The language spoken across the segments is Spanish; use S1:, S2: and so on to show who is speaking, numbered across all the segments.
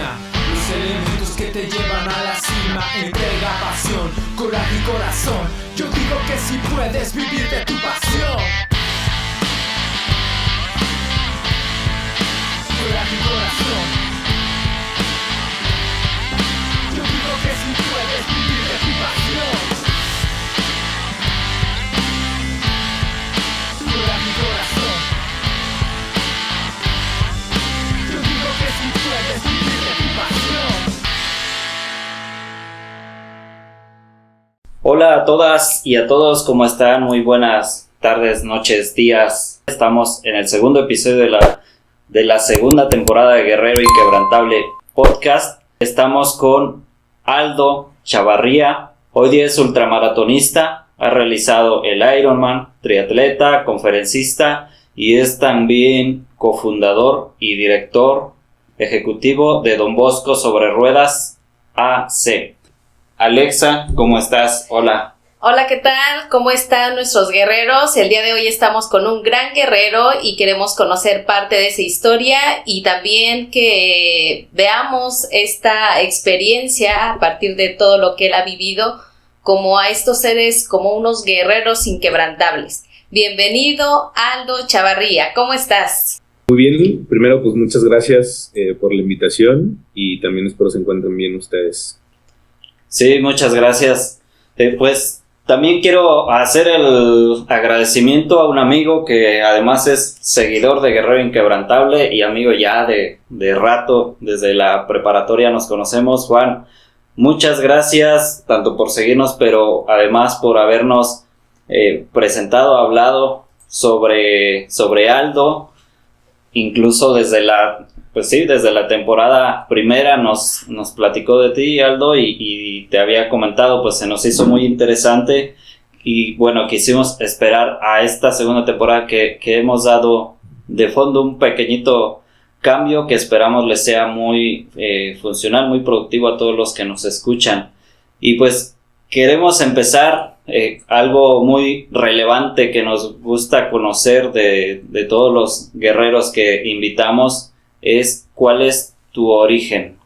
S1: disciplina, los elementos que te llevan a la cima. Entrega, pasión, coraje y corazón. Yo digo que si puedes vivir de tu pasión. Coraje y corazón. Yo digo que si puedes vivir de tu pasión. Coraje y corazón. Yo digo que si puedes vivir de tu pasión.
S2: Hola a todas y a todos, ¿cómo están? Muy buenas tardes, noches, días. Estamos en el segundo episodio de la segunda temporada de Guerrero Inquebrantable Podcast. Estamos con Aldo Chavarría. Hoy día es ultramaratonista, ha realizado el Ironman, triatleta, conferencista y es también cofundador y director ejecutivo de Don Bosco Sobre Ruedas AC. Alexa, ¿cómo estás? Hola.
S3: Hola, ¿qué tal? ¿Cómo están nuestros guerreros? El día de hoy estamos con un gran guerrero y queremos conocer parte de esa historia y también que veamos esta experiencia a partir de todo lo que él ha vivido como a estos seres, como unos guerreros inquebrantables. Bienvenido, Aldo Chavarría. ¿Cómo estás?
S4: Muy bien. Primero, pues muchas gracias por la invitación y también espero se encuentren bien ustedes.
S2: Sí, muchas gracias. Pues también quiero hacer el agradecimiento a un amigo que además es seguidor de Guerrero Inquebrantable y amigo ya de rato, desde la preparatoria nos conocemos. Juan, muchas gracias tanto por seguirnos, pero además por habernos presentado, hablado sobre Aldo, incluso desde la temporada primera nos platicó de ti, Aldo, y te había comentado, pues se nos hizo muy interesante y bueno, quisimos esperar a esta segunda temporada que hemos dado de fondo un pequeñito cambio que esperamos les sea muy funcional, muy productivo a todos los que nos escuchan. Y pues queremos empezar algo muy relevante que nos gusta conocer de todos los guerreros que invitamos. Es ¿cuál es tu origen?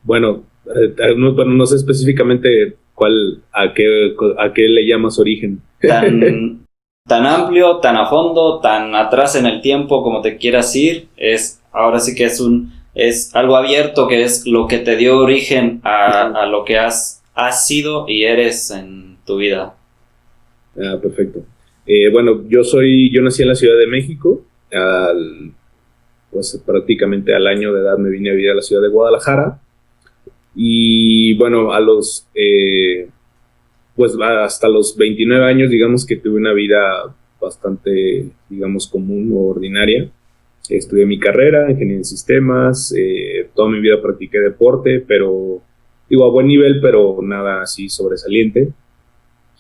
S4: Bueno, no sé específicamente a qué le llamas origen.
S2: Tan amplio, tan a fondo, tan atrás en el tiempo como te quieras ir. Ahora sí que es algo abierto, que es lo que te dio origen a lo que has sido y eres en tu vida.
S4: Perfecto. Bueno, yo nací en la Ciudad de México. Pues prácticamente al año de edad me vine a vivir a la ciudad de Guadalajara y bueno, pues hasta los 29 años digamos que tuve una vida bastante, digamos, común o ordinaria. Estudié mi carrera, ingeniería en sistemas, toda mi vida practiqué deporte, pero digo a buen nivel, pero nada así sobresaliente.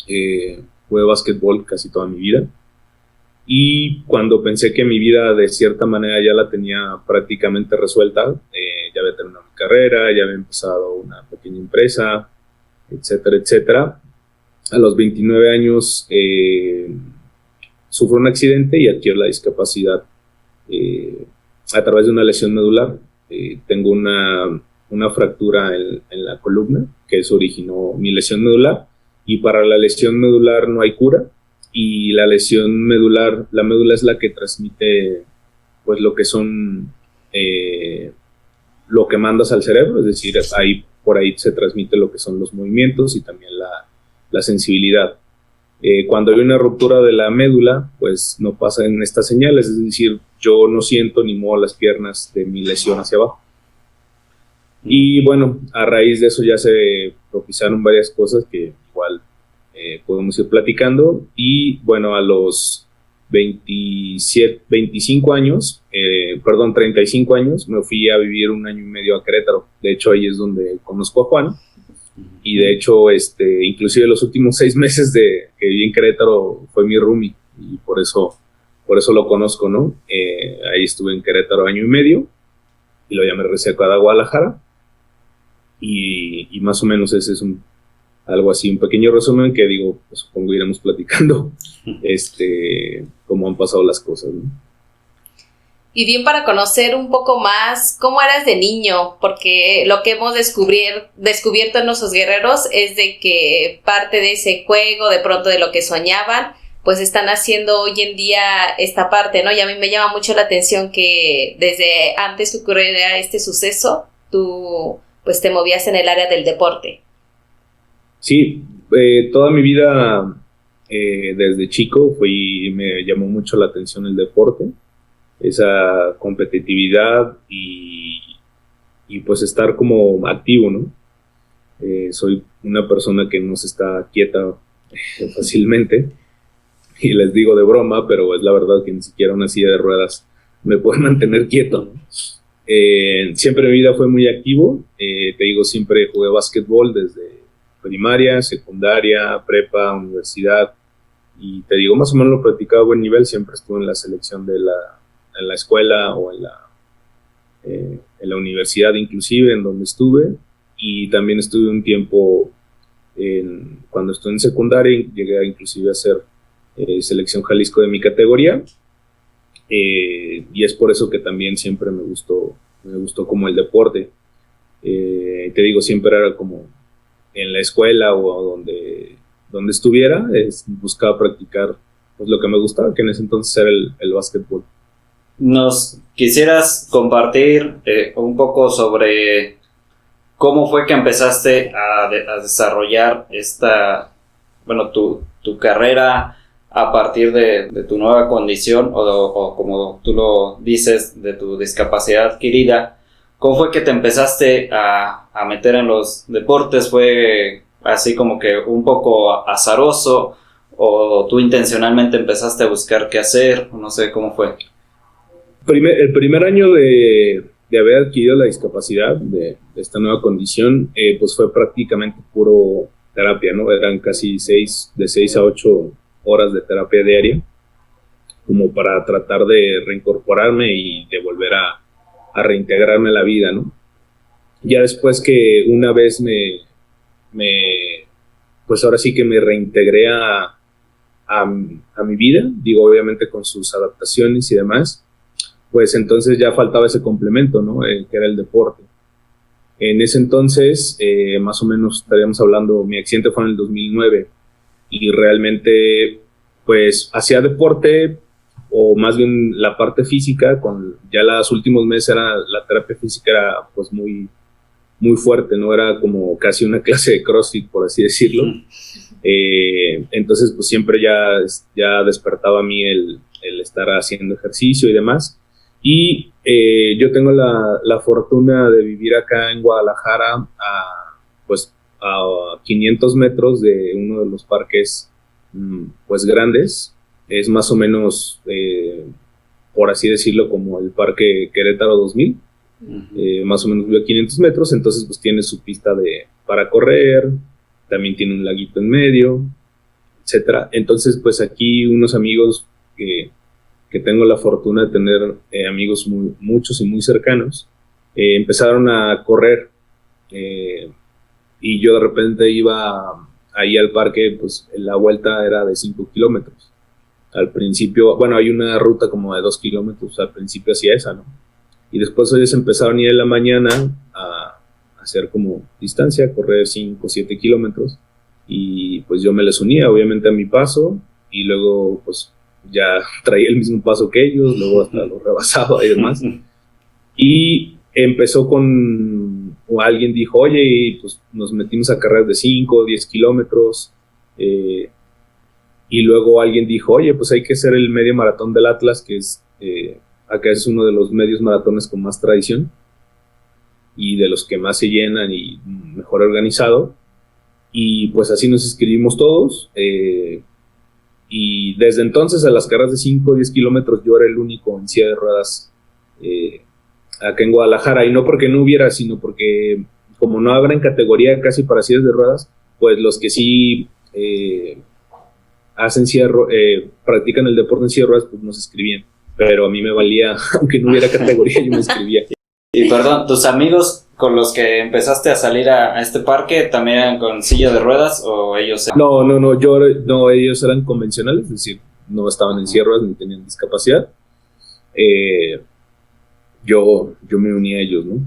S4: Jugué básquetbol casi toda mi vida. Y cuando pensé que mi vida de cierta manera ya la tenía prácticamente resuelta, ya había terminado mi carrera, ya había empezado una pequeña empresa, etcétera, etcétera. A los 29 años sufro un accidente y adquiero la discapacidad a través de una lesión medular. Tengo una fractura en la columna, que eso originó mi lesión medular, y para la lesión medular no hay cura. Y la lesión medular, la médula es la que transmite pues lo que son lo que mandas al cerebro, es decir, por ahí se transmite lo que son los movimientos y también la sensibilidad. Cuando hay una ruptura de la médula, pues no pasan estas señales, es decir, yo no siento ni muevo las piernas de mi lesión hacia abajo. Y bueno, a raíz de eso ya se propiciaron varias cosas que igual podemos ir platicando. Y bueno, a los 35 años me fui a vivir un año y medio a Querétaro. De hecho ahí es donde conozco a Juan y de hecho inclusive los últimos 6 meses que viví en Querétaro fue mi roomie y por eso lo conozco, ¿no? Ahí estuve en Querétaro año y medio y luego ya me regresé a Guadalajara y más o menos ese es algo así, un pequeño resumen que digo, pues, supongo iremos platicando cómo han pasado las cosas, ¿no?
S3: Y bien, para conocer un poco más cómo eras de niño, porque lo que hemos descubierto en nuestros guerreros es de que parte de ese juego, de pronto de lo que soñaban, pues están haciendo hoy en día esta parte, ¿no? Y a mí me llama mucho la atención que desde antes que ocurriera este suceso, tú pues te movías en el área del deporte.
S4: Sí, toda mi vida desde chico me llamó mucho la atención el deporte, esa competitividad y pues estar como activo, ¿no? Soy una persona que no se está quieta fácilmente, y les digo de broma, pero es la verdad que ni siquiera una silla de ruedas me puede mantener quieto, ¿no? Siempre mi vida fue muy activo, te digo, siempre jugué básquetbol desde primaria, secundaria, prepa, universidad, y te digo, más o menos lo practicaba a buen nivel, siempre estuve en la selección en la escuela o en la universidad inclusive, en donde estuve, y también estuve un tiempo, cuando estuve en secundaria, llegué inclusive a ser selección Jalisco de mi categoría, y es por eso que también siempre me gustó como el deporte. Te digo, siempre era como en la escuela o donde estuviera, buscaba practicar pues lo que me gustaba, que en ese entonces era el básquetbol.
S2: ¿Nos quisieras compartir un poco sobre cómo fue que empezaste a desarrollar tu carrera a partir de tu nueva condición o como tú lo dices, de tu discapacidad adquirida? ¿Cómo fue que te empezaste a meter en los deportes? ¿Fue así como que un poco azaroso o tú intencionalmente empezaste a buscar qué hacer? No sé, ¿cómo fue?
S4: El primer año de haber adquirido la discapacidad, de esta nueva condición, pues fue prácticamente puro terapia, ¿no? Eran casi de 6 a 8 horas de terapia diaria, como para tratar de reincorporarme y de volver a reintegrarme a la vida, ¿no? Ya después que una vez pues ahora sí que me reintegré a mi vida, digo, obviamente con sus adaptaciones y demás, pues entonces ya faltaba ese complemento, ¿no? Que era el deporte. En ese entonces, más o menos estaríamos hablando, mi accidente fue en el 2009, y realmente pues hacía deporte, o más bien la parte física, ya los últimos meses la terapia física era pues muy, muy fuerte, ¿no? Era como casi una clase de CrossFit, por así decirlo. Entonces pues siempre ya despertaba a mí el estar haciendo ejercicio y demás. Y yo tengo la fortuna de vivir acá en Guadalajara a 500 metros de uno de los parques pues grandes. Es más o menos, por así decirlo, como el Parque Querétaro 2000. Más o menos vive a 500 metros, entonces pues tiene su pista para correr, también tiene un laguito en medio, etcétera. Entonces pues aquí unos amigos que tengo la fortuna de tener, amigos muchos y muy cercanos, empezaron a correr, y yo de repente iba ahí al parque, pues la vuelta era de 5 kilómetros. Al principio, bueno, hay una ruta como de 2 kilómetros, al principio hacía esa, ¿no? Y después ellos empezaron a ir en la mañana a hacer como distancia, a correr 5 o 7 kilómetros, y pues yo me les unía, obviamente, a mi paso, y luego pues ya traía el mismo paso que ellos, luego hasta lo rebasaba y demás. Y empezó o alguien dijo, oye, y pues nos metimos a carreras de 5 o 10 kilómetros, y luego alguien dijo, oye, pues hay que hacer el medio maratón del Atlas, que es acá es uno de los medios maratones con más tradición y de los que más se llenan y mejor organizado. Y pues así nos inscribimos todos, y desde entonces a las carreras de 5 o 10 kilómetros yo era el único en silla de ruedas acá en Guadalajara, y no porque no hubiera, sino porque como no habrá en categoría casi para sillas de ruedas, pues los que sí practican el deporte en silla de ruedas, pues no se inscribían, pero a mí me valía, aunque no hubiera categoría, yo me inscribía.
S2: Y perdón, ¿tus amigos con los que empezaste a salir a este parque también eran con silla de ruedas o ellos?
S4: No, ellos eran convencionales, es decir, no estaban en silla de ruedas ni tenían discapacidad. yo me uní a ellos, ¿no?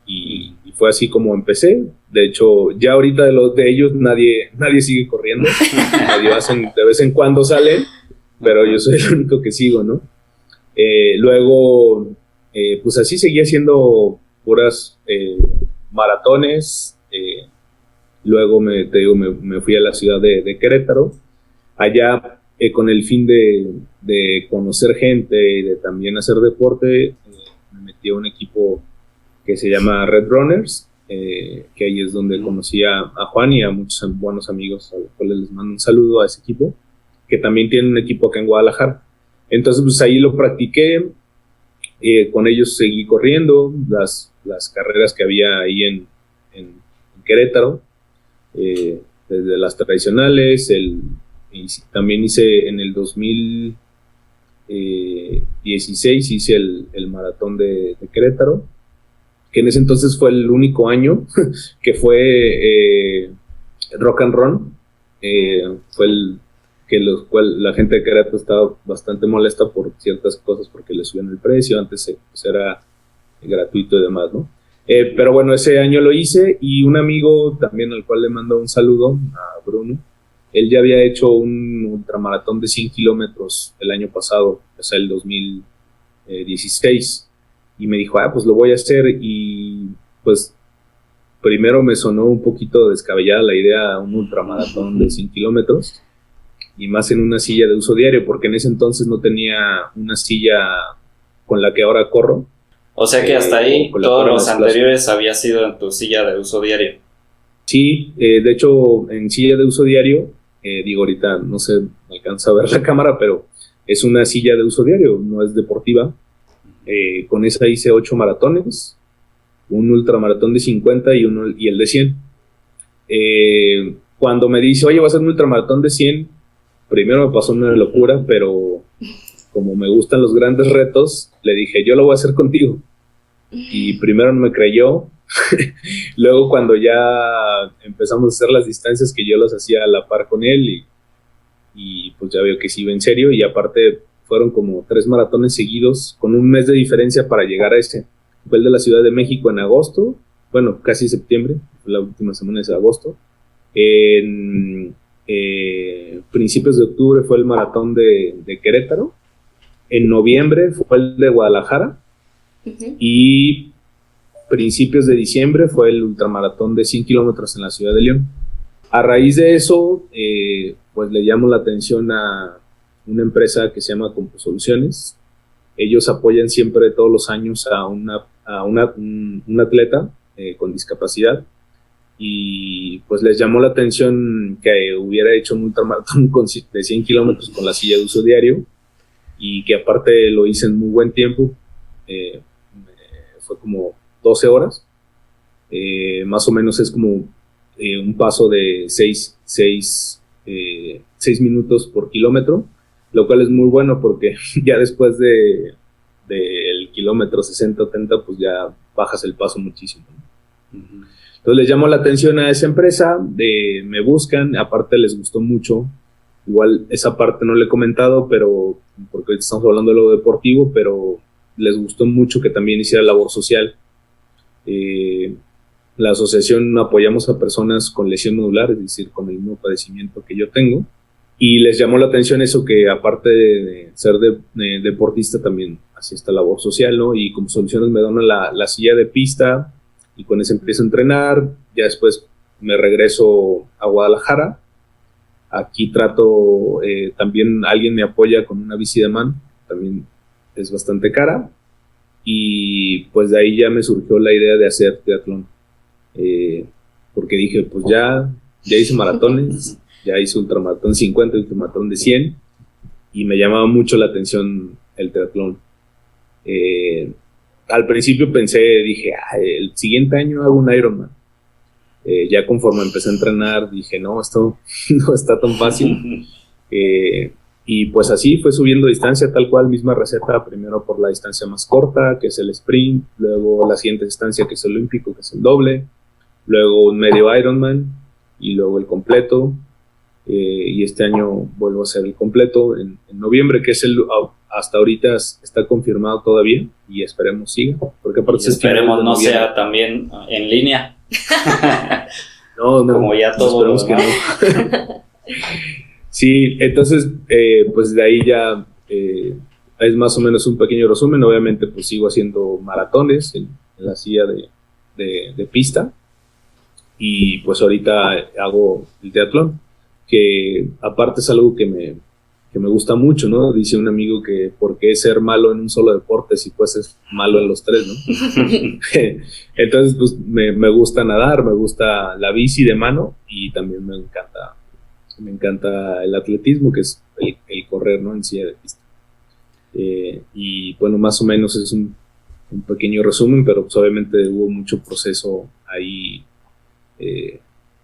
S4: Y fue así como empecé. De hecho, ya ahorita de ellos nadie sigue corriendo. De vez en cuando salen, pero yo soy el único que sigo, ¿no? Luego, pues así seguí haciendo puras maratones. Luego me fui a la ciudad de Querétaro. Allá, con el fin de conocer gente y de también hacer deporte, me metí a un equipo que se llama Red Runners, que ahí es donde conocí a Juan y a muchos buenos amigos, a los cuales les mando un saludo a ese equipo, que también tiene un equipo acá en Guadalajara. Entonces, pues ahí lo practiqué, con ellos seguí corriendo las carreras que había ahí en Querétaro, desde las tradicionales, y también hice en el 2016 hice el maratón de Querétaro, que en ese entonces fue el único año que fue rock and run. Fue la gente de Querétaro estaba bastante molesta por ciertas cosas porque le subían el precio, antes pues era gratuito y demás, ¿no? Pero bueno, ese año lo hice, y un amigo también al cual le mando un saludo, a Bruno, él ya había hecho un ultramaratón de 100 kilómetros el año pasado, o sea, el 2016, y me dijo, pues lo voy a hacer, y pues primero me sonó un poquito descabellada la idea de un ultramaratón de 100 kilómetros, y más en una silla de uso diario, porque en ese entonces no tenía una silla con la que ahora corro.
S2: O sea que hasta ahí todos los anteriores había sido en tu silla de uso diario.
S4: Sí, de hecho en silla de uso diario, digo ahorita no se alcanza a ver la cámara, pero es una silla de uso diario, no es deportiva. Con esa hice 8 maratones, un ultramaratón de 50 y el de 100. Cuando me dice, oye, vas a hacer un ultramaratón de 100, primero me pasó una locura, pero como me gustan los grandes retos, le dije, yo lo voy a hacer contigo. Y primero no me creyó. Luego cuando ya empezamos a hacer las distancias, que yo las hacía a la par con él, y pues ya veo que sí iba en serio, y aparte fueron como 3 maratones seguidos con un mes de diferencia para llegar a ese. Fue el de la Ciudad de México en agosto, bueno, casi septiembre, la última semana de agosto. En principios de octubre fue el maratón de Querétaro. En noviembre fue el de Guadalajara. Y principios de diciembre fue el ultramaratón de 100 kilómetros en la ciudad de León. A raíz de eso, pues le llamo la atención a una empresa que se llama Composoluciones. Ellos apoyan siempre todos los años a un atleta con discapacidad, y pues les llamó la atención que hubiera hecho un ultramaratón de 100 kilómetros con la silla de uso diario, y que aparte lo hice en muy buen tiempo. Fue como 12 horas, más o menos es como un paso de 6 minutos por kilómetro, lo cual es muy bueno porque ya después del kilómetro 60-70 pues ya bajas el paso muchísimo, ¿no? Entonces les llamo la atención a esa empresa, me buscan, aparte les gustó mucho, igual esa parte no le he comentado, pero porque ahorita estamos hablando de lo deportivo, pero les gustó mucho que también hiciera labor social. La asociación apoyamos a personas con lesión nodular, es decir, con el mismo padecimiento que yo tengo, y les llamó la atención eso, que aparte de ser deportista también hacía esta labor social, ¿no? Y como soluciones me donan la silla de pista, y con eso empiezo a entrenar. Ya después me regreso a Guadalajara. Aquí trato, también alguien me apoya con una bici de man, también es bastante cara, y pues de ahí ya me surgió la idea de hacer triatlón, porque dije, pues ya hice maratones, ya hice ultramaratón 50, ultramaratón de 100, y me llamaba mucho la atención el triatlón. Al principio dije, el siguiente año hago un Ironman. Ya conforme empecé a entrenar dije, no, esto no está tan fácil. Y pues así fue subiendo distancia, tal cual, misma receta, primero por la distancia más corta, que es el sprint, luego la siguiente distancia, que es el olímpico, que es el doble, luego un medio Ironman, y luego el completo, y este año vuelvo a hacer el completo en noviembre, que es hasta ahorita está confirmado todavía y esperemos siga, porque aparte
S2: esperemos no sea también en línea.
S4: No,
S2: como ya todo
S4: esperemos que no. Sí, entonces pues de ahí ya es más o menos un pequeño resumen. Obviamente pues sigo haciendo maratones en la silla de pista, y pues ahorita hago el triatlón, que aparte es algo que me gusta mucho, ¿no? Dice un amigo que por qué ser malo en un solo deporte si pues es malo en los tres, ¿no? Entonces pues me gusta nadar, me gusta la bici de mano, y también me encanta el atletismo, que es el correr, ¿no? En silla de pista. Y bueno, más o menos es un pequeño resumen, pero pues obviamente hubo mucho proceso ahí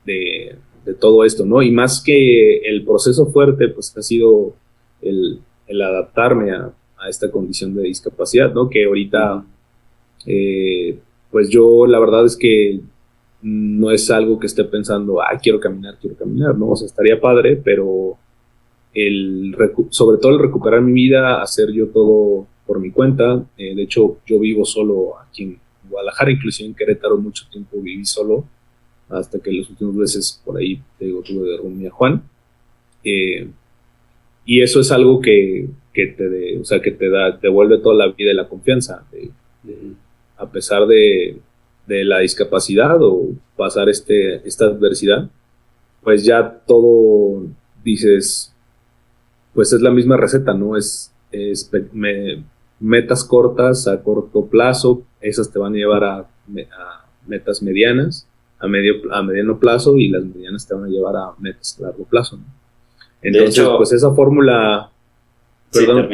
S4: de todo esto, ¿no? Y más que el proceso fuerte, pues ha sido el adaptarme a esta condición de discapacidad, ¿no? Que ahorita, pues yo la verdad es que no es algo que esté pensando, quiero caminar, ¿no? O sea, estaría padre, pero sobre todo el recuperar mi vida, hacer yo todo por mi cuenta. De hecho, yo vivo solo aquí en Guadalajara, inclusive en Querétaro mucho tiempo viví solo, hasta que las últimas veces por ahí, te digo, tuve de roomie a Juan. Y eso es algo que te devuelve toda la vida y la confianza, a pesar de la discapacidad o pasar esta adversidad, pues ya todo dices, pues es la misma receta, ¿no? Metas cortas a corto plazo, esas te van a llevar a metas medianas a mediano plazo, y las medianas te van a llevar a metas a largo plazo, ¿no? Entonces, hecho, pues esa fórmula...
S2: ¿Perdón?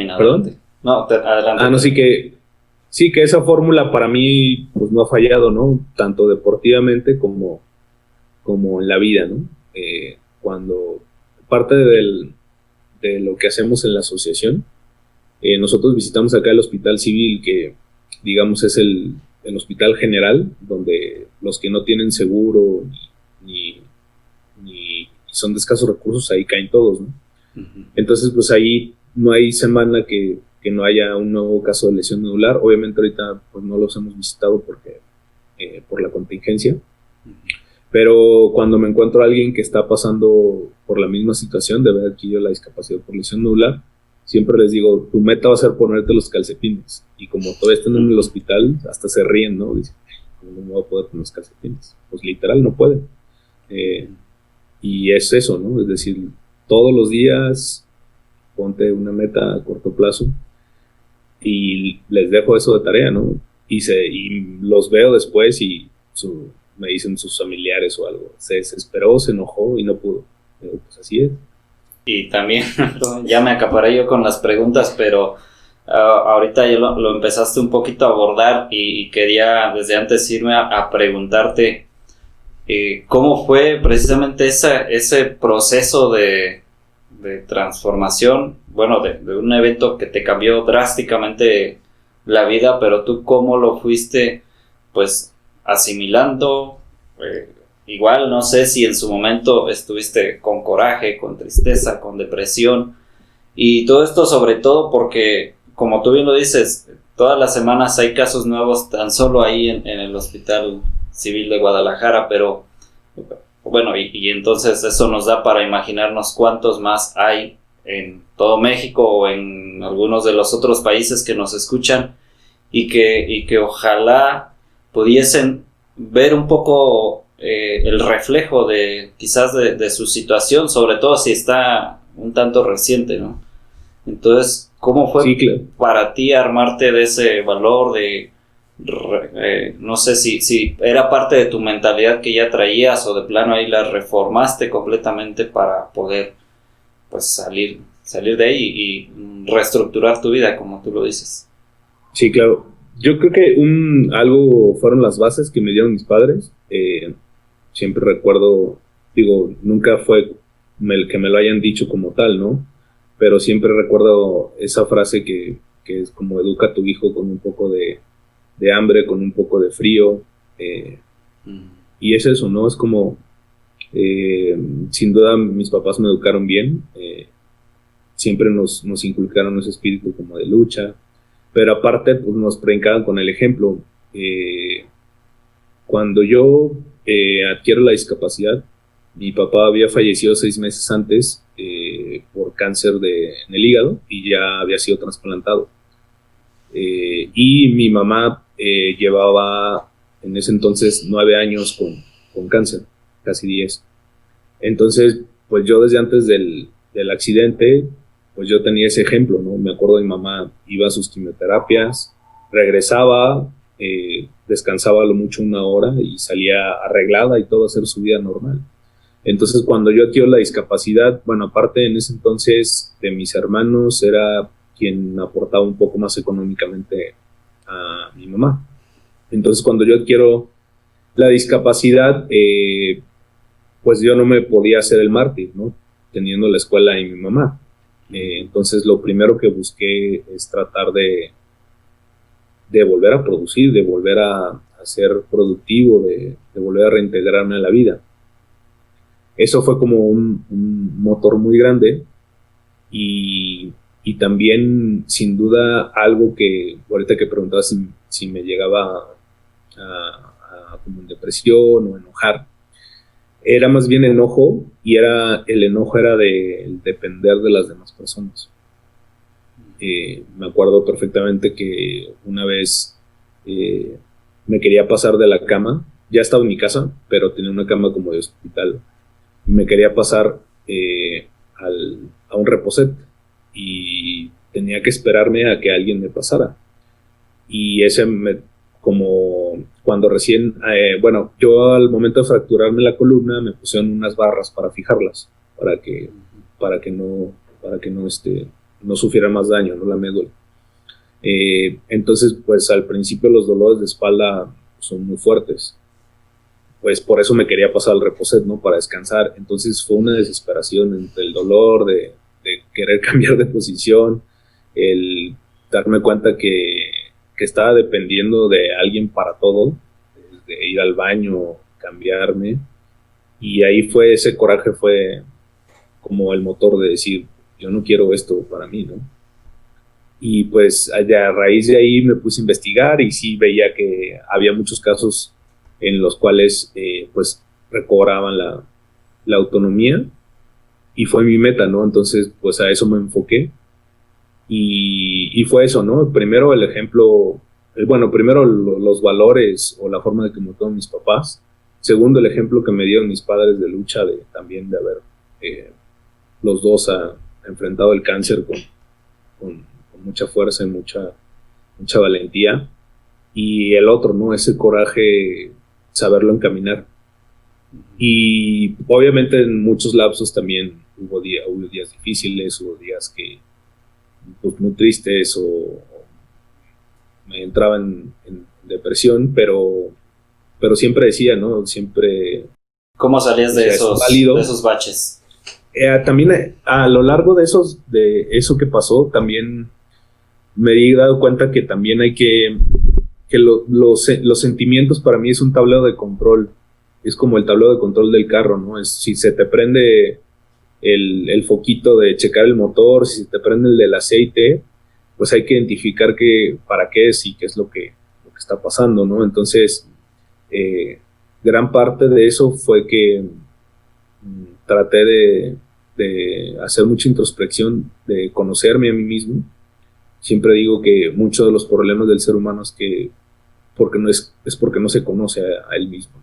S2: No, adelante.
S4: No, sí que esa fórmula para mí pues no ha fallado, ¿no? Tanto deportivamente como en la vida, ¿no? Cuando parte de lo que hacemos en la asociación, nosotros visitamos acá el Hospital Civil, que digamos es el hospital general, donde los que no tienen seguro ni son de escasos recursos, ahí caen todos, ¿no? Uh-huh. Entonces, pues ahí no hay semana que no haya un nuevo caso de lesión medular. Obviamente ahorita pues no los hemos visitado porque por la contingencia. Uh-huh. Pero cuando me encuentro a alguien que está pasando por la misma situación de haber adquirido la discapacidad por lesión medular, siempre les digo, tu meta va a ser ponerte los calcetines. Y como todavía están en el hospital, hasta se ríen, ¿no? Dicen, ¿cómo no voy a poder poner los calcetines? Pues literal no pueden. Y es eso, ¿no? Es decir, todos los días ponte una meta a corto plazo, y les dejo eso de tarea, ¿no? Y los veo después y me dicen sus familiares o algo, se desesperó, se enojó y no pudo. Pero pues así es.
S2: Y también, ya me acaparé yo con las preguntas, pero ahorita ya lo empezaste un poquito a abordar, y quería desde antes irme a preguntarte cómo fue precisamente ese proceso de transformación, bueno, de un evento que te cambió drásticamente la vida, pero tú cómo lo fuiste pues asimilando. Igual no sé si en su momento estuviste con coraje, con tristeza, con depresión, y todo esto sobre todo porque, como tú bien lo dices, todas las semanas hay casos nuevos tan solo ahí en el Hospital Civil de Guadalajara, pero bueno, y entonces eso nos da para imaginarnos cuántos más hay en todo México o en algunos de los otros países que nos escuchan, y que ojalá pudiesen ver un poco el reflejo quizás de su situación, sobre todo si está un tanto reciente, ¿no? Entonces, ¿cómo fue para ti armarte de ese valor no sé si era parte de tu mentalidad que ya traías, o de plano ahí la reformaste completamente para poder pues salir de ahí y reestructurar tu vida, como tú lo dices?
S4: Sí, claro. Yo creo que algo fueron las bases que me dieron mis padres. Siempre recuerdo, digo, nunca fue que me lo hayan dicho como tal, ¿no? Pero siempre recuerdo esa frase que es como educa a tu hijo con un poco de hambre, con un poco de frío. Y es eso, ¿no? Es como, sin duda mis papás me educaron bien. siempre nos inculcaron ese espíritu como de lucha, pero aparte pues nos predicaban con el ejemplo. Cuando yo adquiero la discapacidad, mi papá había fallecido 6 meses antes por cáncer en el hígado y ya había sido trasplantado. Y mi mamá llevaba en ese entonces 9 años con cáncer, casi 10. Entonces, pues yo desde antes del accidente, pues yo tenía ese ejemplo, ¿no? Me acuerdo de mi mamá iba a sus quimioterapias, regresaba, descansaba a lo mucho 1 hora y salía arreglada y todo a hacer su vida normal. Entonces, cuando yo adquiero la discapacidad, bueno, aparte en ese entonces de mis hermanos, era quien aportaba un poco más económicamente a mi mamá. Entonces, cuando yo adquiero la discapacidad, pues yo no me podía hacer el mártir, ¿no? Teniendo la escuela y mi mamá. Entonces, lo primero que busqué es tratar de volver a producir, de volver a ser productivo, de volver a reintegrarme a la vida. Eso fue como un motor muy grande y también, sin duda, algo que ahorita que preguntabas si me llegaba a como en depresión o enojar, era más bien enojo, y el enojo era de depender de las demás personas. Me acuerdo perfectamente que una vez me quería pasar de la cama, ya estaba en mi casa, pero tenía una cama como de hospital, y me quería pasar a un reposet, y tenía que esperarme a que alguien me pasara. Y como cuando recién, yo al momento de fracturarme la columna me pusieron unas barras para fijarlas, para que no sufriera más daño, no la médula. Entonces, pues al principio los dolores de espalda son muy fuertes. Pues por eso me quería pasar al reposet, ¿no? Para descansar. Entonces fue una desesperación entre el dolor de querer cambiar de posición, el darme cuenta que estaba dependiendo de alguien para todo, de ir al baño, cambiarme, y ahí ese coraje fue como el motor de decir, yo no quiero esto para mí, ¿no? Y pues a raíz de ahí me puse a investigar y sí veía que había muchos casos en los cuales pues recobraban la autonomía, y fue mi meta, ¿no? Entonces pues a eso me enfoqué. Y fue eso, ¿no? Primero el ejemplo, primero los valores o la forma de que me toman mis papás. Segundo, el ejemplo que me dieron mis padres de lucha, también de haber los dos enfrentado el cáncer con mucha fuerza y mucha valentía. Y el otro, ¿no? Ese coraje, saberlo encaminar. Y obviamente en muchos lapsos también hubo días difíciles, hubo días que pues muy tristes o me entraba en depresión, pero siempre decía, ¿no? Siempre...
S2: ¿Cómo salías de esos baches?
S4: También a lo largo de eso que pasó, también me he dado cuenta que también hay que los sentimientos para mí es un tablero de control, es como el tablero de control del carro, ¿no? Si se te prende el foquito de checar el motor, si se te prende el del aceite, pues hay que identificar para qué es y qué es lo que está pasando, ¿no? Entonces, gran parte de eso fue que traté de hacer mucha introspección, de conocerme a mí mismo. Siempre digo que muchos de los problemas del ser humano es porque no se conoce a él mismo.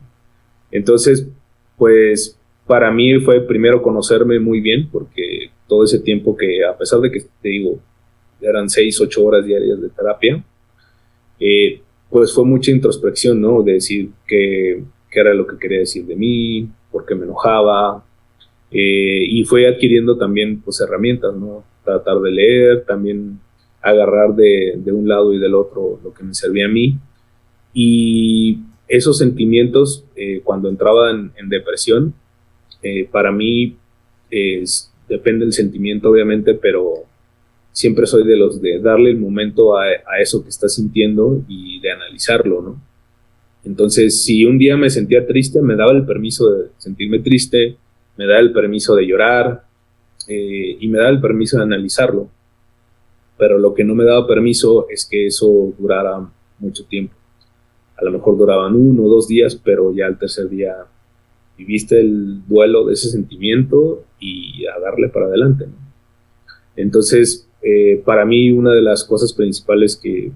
S4: Entonces, pues para mí fue primero conocerme muy bien, porque todo ese tiempo que, a pesar de que te digo, eran 6-8 horas diarias de terapia, pues fue mucha introspección, ¿no? De decir qué era lo que quería decir de mí, por qué me enojaba, y fue adquiriendo también pues herramientas, ¿no? Tratar de leer, también agarrar de un lado y del otro lo que me servía a mí. Y esos sentimientos, cuando entraba en depresión, para mí depende del sentimiento obviamente, pero siempre soy de los de darle el momento a eso que estás sintiendo y de analizarlo, ¿no? Entonces, si un día me sentía triste, me daba el permiso de sentirme triste, me daba el permiso de llorar, y me daba el permiso de analizarlo, pero lo que no me daba permiso es que eso durara mucho tiempo. A lo mejor duraban 1 o 2 días, pero ya al tercer día viviste el duelo de ese sentimiento y a darle para adelante, ¿no? Entonces, para mí una de las cosas principales que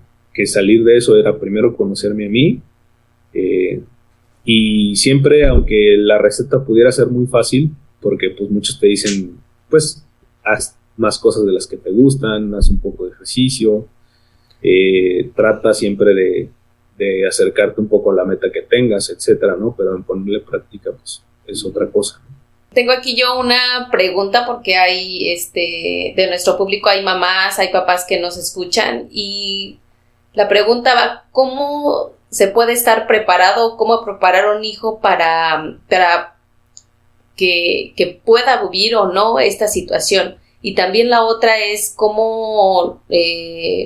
S4: salir de eso era primero conocerme a mí, y siempre, aunque la receta pudiera ser muy fácil, porque pues muchos te dicen, pues haz más cosas de las que te gustan, haz un poco de ejercicio, trata siempre de acercarte un poco a la meta que tengas, etcétera, ¿no? Pero en ponerle práctica, pues es otra cosa, ¿no?
S3: Tengo aquí yo una pregunta porque hay, de nuestro público hay mamás, hay papás que nos escuchan y la pregunta va, ¿cómo se puede estar preparado, cómo preparar a un hijo para que pueda vivir o no esta situación? Y también la otra es cómo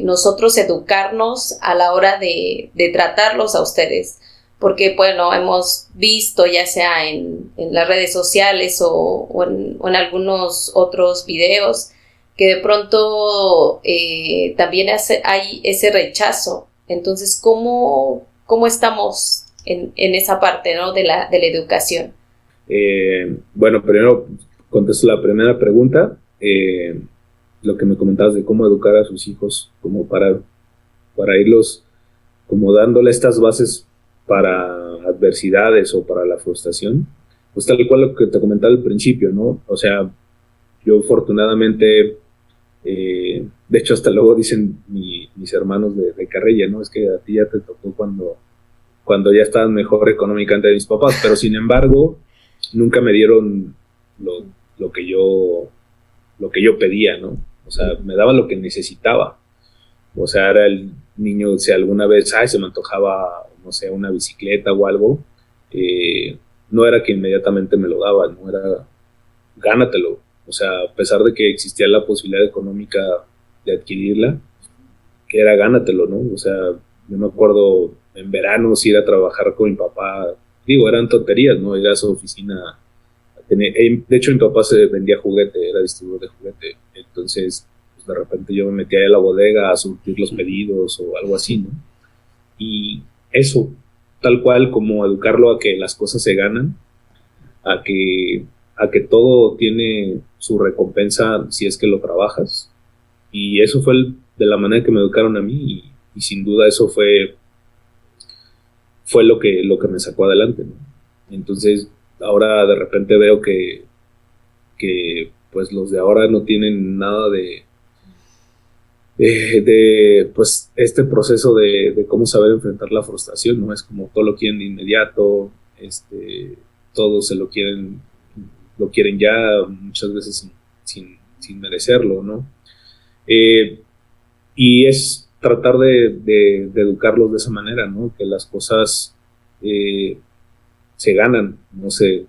S3: nosotros educarnos a la hora de tratarlos a ustedes. Porque, bueno, hemos visto ya sea en las redes sociales o en algunos otros videos que de pronto también hay ese rechazo. Entonces, ¿cómo estamos en esa parte, ¿no? de la educación?
S4: Bueno, primero contesto la primera pregunta. Lo que me comentabas de cómo educar a sus hijos, como para irlos como dándole estas bases para adversidades o para la frustración, pues tal cual lo que te comentaba al principio, ¿no? O sea, yo afortunadamente, de hecho hasta luego dicen mis hermanos de carrilla, ¿no? Es que a ti ya te tocó cuando ya estaban mejor económicamente de mis papás, pero sin embargo nunca me dieron lo que yo pedía, ¿no? O sea, me daban lo que necesitaba. O sea, era el niño, si alguna vez, se me antojaba, no sé, una bicicleta o algo, no era que inmediatamente me lo daban, no era, gánatelo. O sea, a pesar de que existía la posibilidad económica de adquirirla, que era gánatelo, ¿no? O sea, yo me acuerdo en verano ir a trabajar con mi papá, digo, eran tonterías, ¿no? Ir a su oficina. De hecho, mi papá se vendía juguete, era distribuidor de juguete, entonces pues, de repente yo me metía a la bodega a surtir los pedidos o algo así, ¿no? Y eso, tal cual como educarlo a que las cosas se ganan, a que todo tiene su recompensa si es que lo trabajas, y eso fue de la manera que me educaron a mí, y sin duda eso fue lo que me sacó adelante, ¿no? Entonces ahora de repente veo que pues los de ahora no tienen nada de pues este proceso de cómo saber enfrentar la frustración, ¿no? Es como todo lo quieren de inmediato, todo se lo quieren ya muchas veces sin merecerlo, ¿no? Y es tratar de educarlos de esa manera, ¿no? Que las cosas se ganan, no se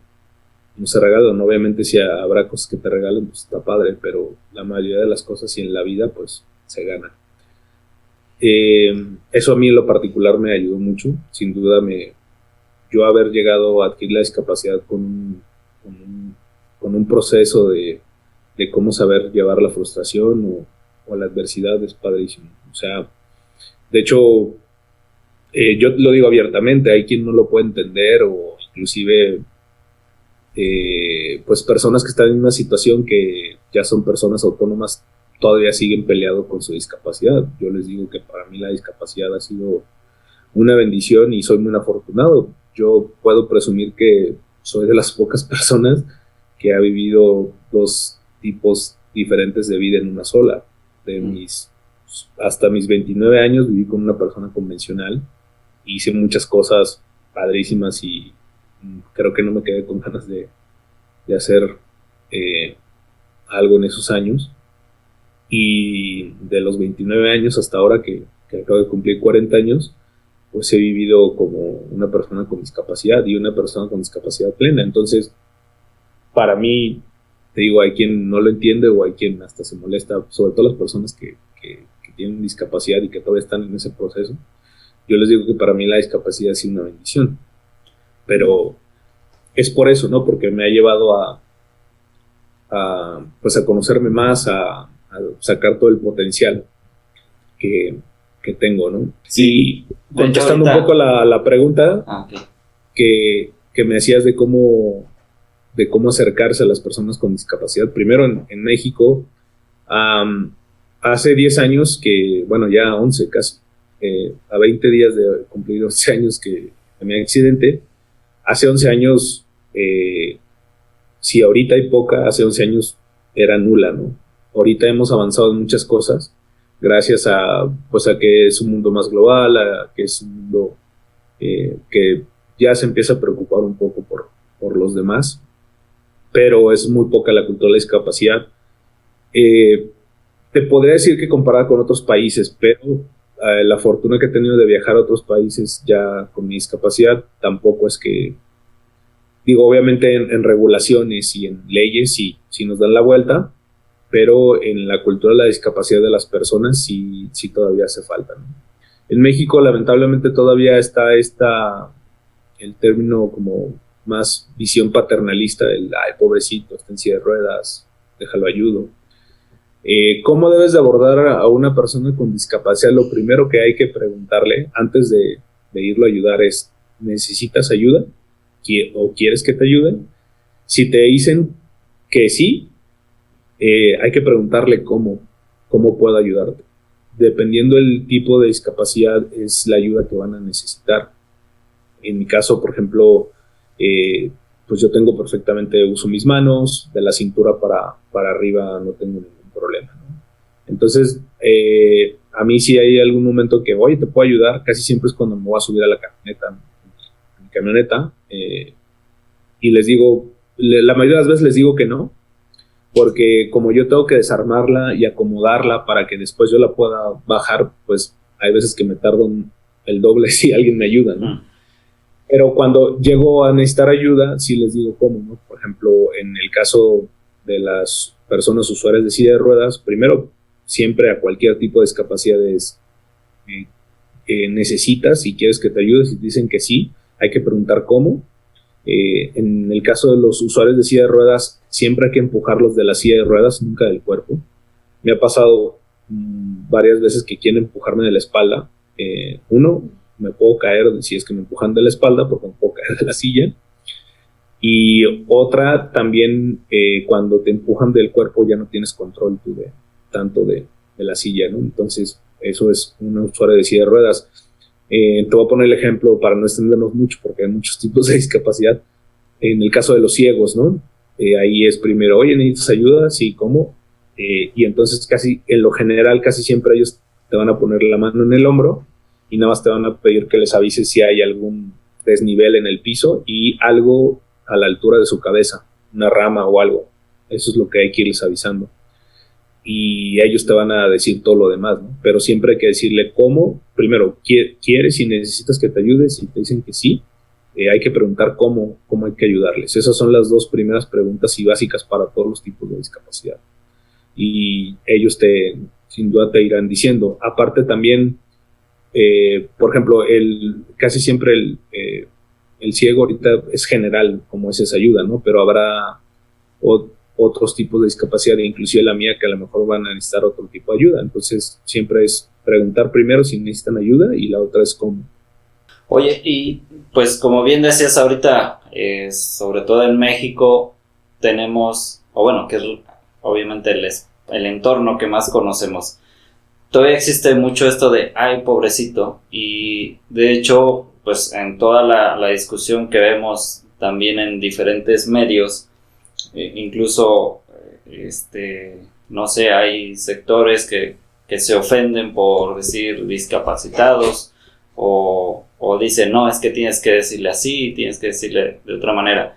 S4: regalan. Obviamente si habrá cosas que te regalen, pues está padre, pero la mayoría de las cosas y en la vida pues se ganan. Eso a mí en lo particular me ayudó mucho, sin duda. Yo haber llegado a adquirir la discapacidad con un proceso de cómo saber llevar la frustración o la adversidad es padrísimo. O sea, de hecho, yo lo digo abiertamente, hay quien no lo puede entender, o inclusive pues personas que están en una situación que ya son personas autónomas todavía siguen peleando con su discapacidad. Yo les digo que para mí la discapacidad ha sido una bendición y soy muy afortunado. Yo puedo presumir que soy de las pocas personas que ha vivido 2 tipos diferentes de vida en una sola. Hasta mis 29 años viví con una persona convencional, hice muchas cosas padrísimas y creo que no me quedé con ganas de hacer algo en esos años. Y de los 29 años hasta ahora que acabo de cumplir 40 años, pues he vivido como una persona con discapacidad y una persona con discapacidad plena. Entonces, para mí, te digo, hay quien no lo entiende o hay quien hasta se molesta, sobre todo las personas que tienen discapacidad y que todavía están en ese proceso. Yo les digo que para mí la discapacidad es una bendición, pero es por eso, ¿no? Porque me ha llevado pues a conocerme más, a sacar todo el potencial que tengo, ¿no?
S2: Sí.
S4: Y contestando un poco la pregunta
S2: Okay.
S4: que me hacías de cómo acercarse a las personas con discapacidad. Primero en México, hace 10 años que, bueno, ya 11 casi, a 20 días de cumplir 11 años que de mi accidente, hace 11 años, si ahorita hay poca, hace 11 años era nula, ¿no? Ahorita hemos avanzado en muchas cosas, gracias a que es un mundo más global, a que es un mundo que ya se empieza a preocupar un poco por los demás, pero es muy poca la cultura de la discapacidad. Te podría decir que comparada con otros países, pero la fortuna que he tenido de viajar a otros países ya con mi discapacidad tampoco es que, digo, obviamente en regulaciones y en leyes sí nos dan la vuelta, pero en la cultura de la discapacidad de las personas sí todavía hace falta, ¿no? En México lamentablemente todavía está el término como más visión paternalista del, ay, pobrecito, está en silla de ruedas, déjalo ayudo. ¿Cómo debes de abordar a una persona con discapacidad? Lo primero que hay que preguntarle antes de irlo a ayudar es, ¿necesitas ayuda? ¿O quieres que te ayuden? Si te dicen que sí, hay que preguntarle cómo puedo ayudarte. Dependiendo del tipo de discapacidad es la ayuda que van a necesitar. En mi caso, por ejemplo, pues yo tengo perfectamente, uso mis manos, de la cintura para arriba no tengo ningún problema, ¿no? Entonces, a mí si hay algún momento que, oye, te puedo ayudar, casi siempre es cuando me voy a subir a la camioneta, y les digo, la mayoría de las veces les digo que no, porque como yo tengo que desarmarla y acomodarla para que después yo la pueda bajar, pues hay veces que me tardo el doble si alguien me ayuda, ¿no? Pero cuando llego a necesitar ayuda, sí les digo cómo, ¿no? Por ejemplo, en el caso de las personas usuarias de silla de ruedas, primero, siempre a cualquier tipo de discapacidades necesitas, si quieres que te ayude, si te dicen que sí, hay que preguntar cómo. En el caso de los usuarios de silla de ruedas, siempre hay que empujarlos de la silla de ruedas, nunca del cuerpo. Me ha pasado varias veces que quieren empujarme de la espalda. Uno, me puedo caer si es que me empujan de la espalda, porque me puedo caer de la silla. Y otra, también cuando te empujan del cuerpo ya no tienes control tú tanto de la silla, ¿no? Entonces, eso es un usuario de silla de ruedas. Te voy a poner el ejemplo para no extendernos mucho, porque hay muchos tipos de discapacidad. En el caso de los ciegos, ¿no? Ahí es primero, oye, ¿necesitas ayuda? Sí, ¿cómo? Y entonces en lo general, casi siempre ellos te van a poner la mano en el hombro y nada más te van a pedir que les avises si hay algún desnivel en el piso y algo a la altura de su cabeza, una rama o algo. Eso es lo que hay que irles avisando. Y ellos te van a decir todo lo demás, ¿no? Pero siempre hay que decirle cómo. Primero, ¿quieres y necesitas que te ayudes? Si te dicen que sí, hay que preguntar cómo hay que ayudarles. Esas son las dos primeras preguntas y básicas para todos los tipos de discapacidad. Y ellos sin duda te irán diciendo. Aparte también, por ejemplo, casi siempre el ciego ahorita es general, como es esa ayuda, ¿no? Pero habrá otros tipos de discapacidad, inclusive la mía, que a lo mejor van a necesitar otro tipo de ayuda. Entonces, siempre es preguntar primero si necesitan ayuda y la otra es cómo.
S2: Oye, y pues como bien decías ahorita, sobre todo en México tenemos, o bueno, que es obviamente el entorno que más conocemos. Todavía existe mucho esto de, ay, pobrecito, y de hecho, pues en toda la discusión que vemos también en diferentes medios, incluso, no sé, hay sectores que se ofenden por decir discapacitados, o dicen, no, es que tienes que decirle así, tienes que decirle de otra manera.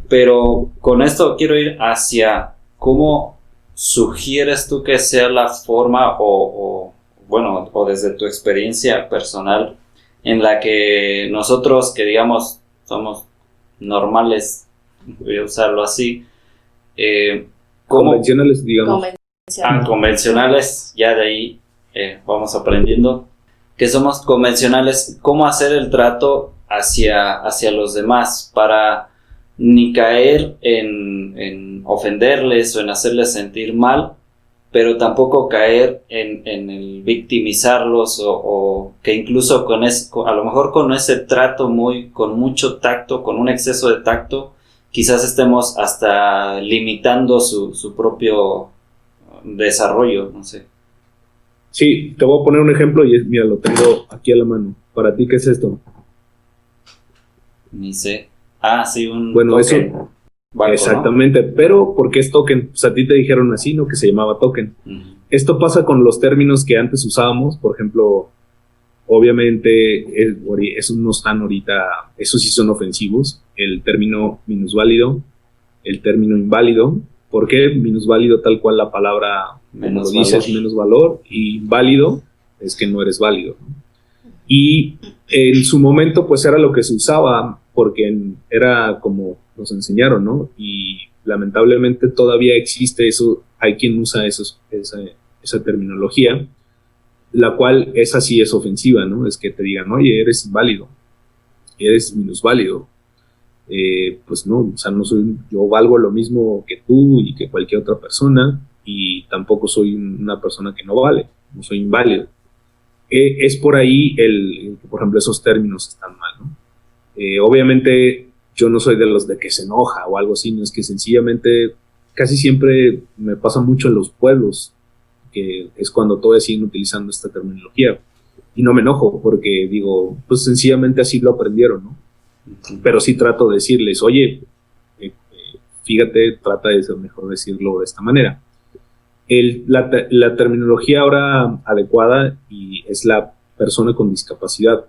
S2: Pero con esto quiero ir hacia cómo sugieres tú que sea la forma o desde tu experiencia personal en la que nosotros, que digamos somos normales, voy a usarlo así,
S4: convencionales, digamos.
S2: Convencionales, ya de ahí vamos aprendiendo que somos convencionales, cómo hacer el trato hacia los demás para ni caer en ofenderles o en hacerles sentir mal, pero tampoco caer en el victimizarlos o que incluso a lo mejor con ese trato con mucho tacto, con un exceso de tacto, quizás estemos hasta limitando su propio desarrollo, no sé.
S4: Sí, te voy a poner un ejemplo y mira, lo tengo aquí a la mano. ¿Para ti qué es esto?
S2: Ni sé. Ah, sí, un
S4: bueno,
S2: token.
S4: Eso,
S2: Banco,
S4: exactamente, ¿no? Pero ¿por qué es token? Pues a ti te dijeron así, ¿no? Que se llamaba token.
S2: Uh-huh.
S4: Esto pasa con los términos que antes usábamos, por ejemplo, obviamente esos no están ahorita, esos sí son ofensivos, el término minusválido, el término inválido. ¿Por qué? Minusválido tal cual la palabra, como lo dices, menos valor, y válido es que no eres válido, ¿no? Y en su momento pues era lo que se usaba porque era como nos enseñaron, ¿no? Y lamentablemente todavía existe eso, hay quien usa esa terminología, la cual esa sí es ofensiva, ¿no? Es que te digan, oye, eres inválido, eres minusválido. Pues no, o sea, yo valgo lo mismo que tú y que cualquier otra persona, y tampoco soy una persona que no vale, no soy inválido. Es por ahí por ejemplo, esos términos están mal, ¿no? Obviamente yo no soy de los de que se enoja o algo así, no, es que sencillamente casi siempre me pasa mucho en los pueblos, que es cuando todavía siguen utilizando esta terminología, y no me enojo porque digo, pues sencillamente así lo aprendieron, ¿no? Pero sí trato de decirles, oye, fíjate, trata de ser mejor decirlo de esta manera. La terminología ahora adecuada y es la persona con discapacidad.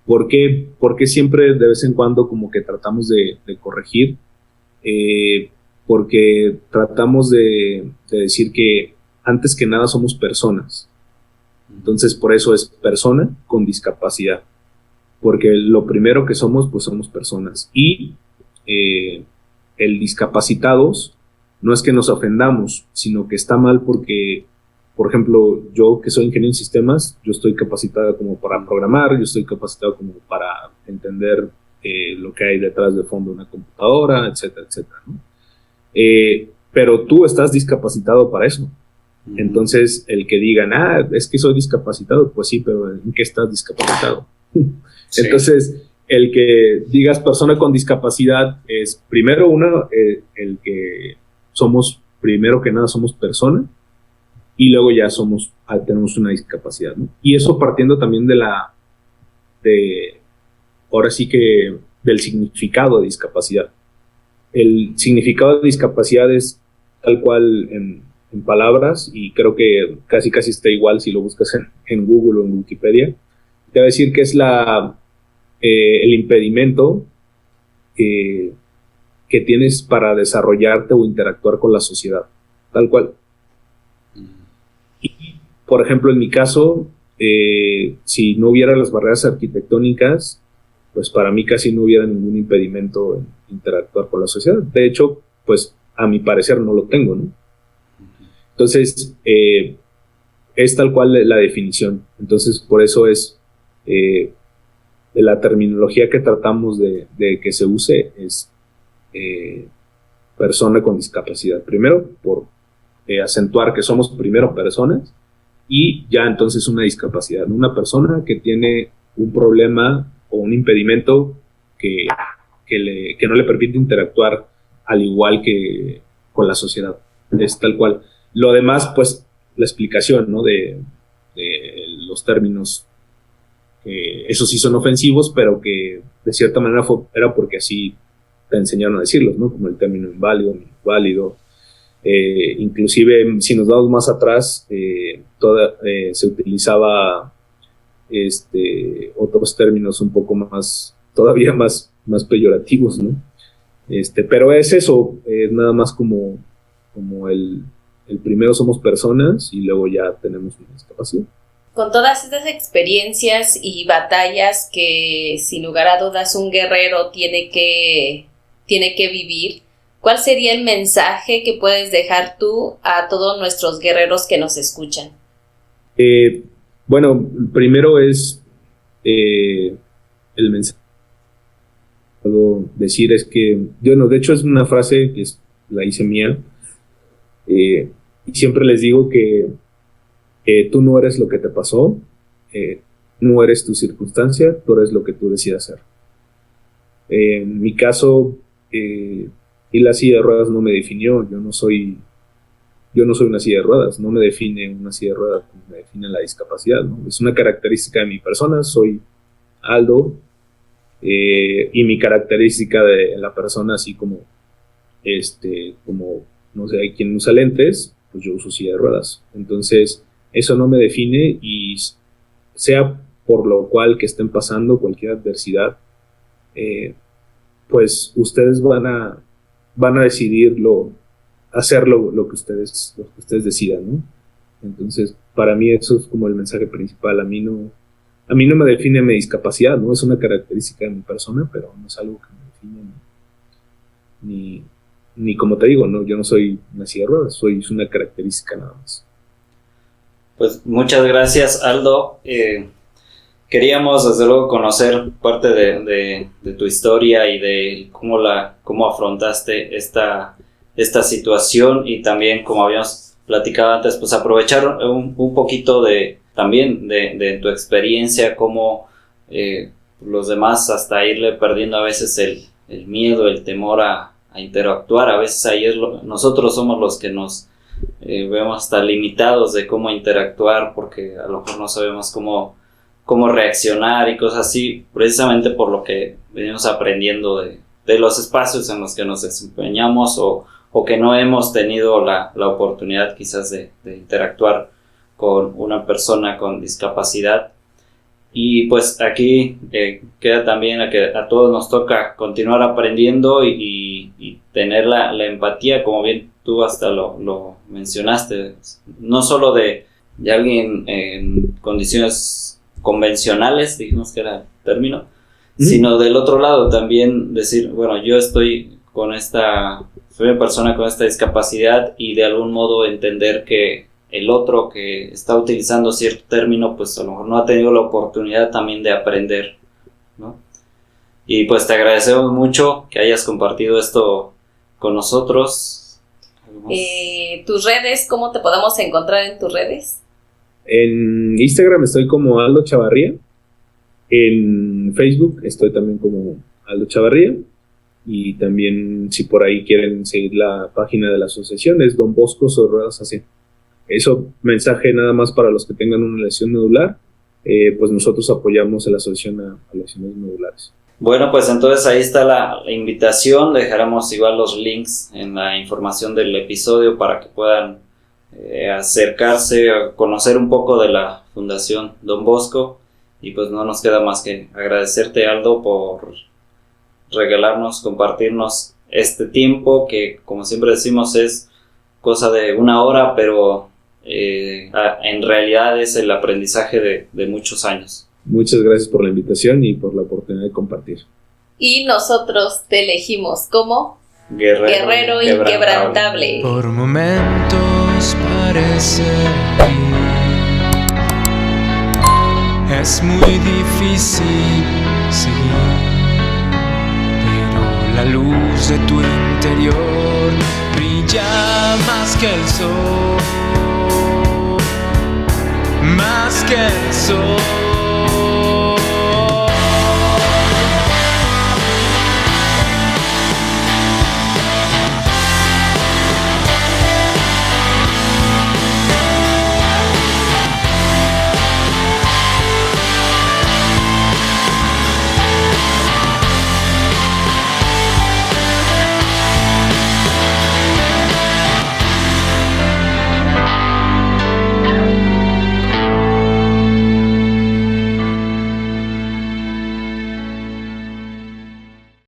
S4: ¿Por qué? Porque siempre de vez en cuando como que tratamos de corregir, porque tratamos de decir que antes que nada somos personas. Entonces por eso es persona con discapacidad. Porque lo primero que somos, pues somos personas. Y el discapacitados no es que nos ofendamos, sino que está mal porque, por ejemplo, yo que soy ingeniero en sistemas, yo estoy capacitado como para programar, yo estoy capacitado como para entender lo que hay detrás de fondo de una computadora, etcétera, etcétera, ¿no? Pero tú estás discapacitado para eso. Entonces, el que digan, es que soy discapacitado, pues sí, pero ¿en qué estás discapacitado? Sí. Entonces, el que digas persona con discapacidad es primero el que somos, primero que nada somos persona, y luego ya tenemos una discapacidad, ¿no? Y eso partiendo también ahora sí que del significado de discapacidad. El significado de discapacidad es tal cual en palabras, y creo que casi está igual si lo buscas en Google o en Wikipedia. Te va a decir que es el impedimento que tienes para desarrollarte o interactuar con la sociedad, tal cual. Y, por ejemplo, en mi caso, si no hubiera las barreras arquitectónicas, pues para mí casi no hubiera ningún impedimento en interactuar con la sociedad. De hecho, pues a mi parecer no lo tengo, ¿no? Entonces, es tal cual la definición. Entonces, por eso es de la terminología que tratamos de que se use es persona con discapacidad. Primero, por acentuar que somos primero personas, y ya entonces una discapacidad. Una persona que tiene un problema o un impedimento que no le permite interactuar al igual que con la sociedad. Es tal cual. Lo demás, pues, la explicación, ¿no? de los términos, esos sí son ofensivos, pero que de cierta manera era porque así te enseñaron a decirlos, ¿no? Como el término inválido, minusválido. Inclusive, si nos vamos más atrás, se utilizaba otros términos un poco más, todavía más peyorativos, ¿no? Pero es eso, nada más como el primero somos personas y luego ya tenemos una discapacidad.
S3: Con todas estas experiencias y batallas que sin lugar a dudas un guerrero tiene que vivir, ¿cuál sería el mensaje que puedes dejar tú a todos nuestros guerreros que nos escuchan?
S4: Bueno, primero es el mensaje de decir es que, bueno, de hecho es una frase que la hice mía, y siempre les digo que tú no eres lo que te pasó, no eres tu circunstancia, tú eres lo que tú decidas ser. En mi caso, y la silla de ruedas no me definió, yo no soy una silla de ruedas, no me define una silla de ruedas, me define la discapacidad, ¿no? Es una característica de mi persona, soy Aldo, y mi característica de la persona, así como, no sé, hay quien usa lentes, pues yo uso silla de ruedas. Entonces, eso no me define, y sea por lo cual que estén pasando cualquier adversidad, pues ustedes van a decidir hacer lo que ustedes decidan, ¿no? Entonces, para mí eso es como el mensaje principal. A mí no me define mi discapacidad, ¿no? Es una característica de mi persona, pero no es algo que me define ni como te digo, ¿no? Yo no soy una silla de ruedas, soy una característica nada más.
S2: Pues muchas gracias, Aldo. Queríamos desde luego conocer parte de tu historia y de cómo afrontaste esta situación, y también, como habíamos platicado antes, pues aprovechar un poquito también de tu experiencia, cómo los demás hasta irle perdiendo a veces el miedo, el temor a interactuar. A veces ahí nosotros somos los que nos vemos hasta limitados de cómo interactuar, porque a lo mejor no sabemos cómo reaccionar y cosas así, precisamente por lo que venimos aprendiendo de los espacios en los que nos desempeñamos, o que no hemos tenido la oportunidad quizás de interactuar con una persona con discapacidad. Y pues aquí queda también a todos nos toca continuar aprendiendo y tener la empatía, como bien tú hasta lo mencionaste, no solo de alguien en condiciones convencionales, dijimos que era el término, sino del otro lado también decir, bueno, yo soy una persona con esta discapacidad, y de algún modo entender que el otro que está utilizando cierto término, pues a lo mejor no ha tenido la oportunidad también de aprender, ¿no? Y pues te agradecemos mucho que hayas compartido esto con nosotros.
S3: ¿Tus redes? ¿Cómo te podemos encontrar en tus redes?
S4: En Instagram estoy como Aldo Chavarría. En Facebook estoy también como Aldo Chavarría. Y también, si por ahí quieren seguir la página de la asociación, es Don Bosco sobre Ruedas AC. Eso, mensaje nada más para los que tengan una lesión medular. Pues nosotros apoyamos a la asociación a lesiones medulares.
S2: Bueno, pues entonces ahí está la invitación. Dejaremos igual los links en la información del episodio para que puedan acercarse a conocer un poco de la Fundación Don Bosco. Y pues no nos queda más que agradecerte, Aldo, por regalarnos, compartirnos este tiempo que, como siempre decimos, es cosa de una hora, pero en realidad es el aprendizaje de muchos años.
S4: Muchas gracias por la invitación y por la oportunidad de compartir.
S3: Y nosotros te elegimos como
S2: Guerrero
S3: Inquebrantable.
S1: Por momentos parece que es muy difícil seguir, pero la luz de tu interior brilla más que el sol, más que el sol.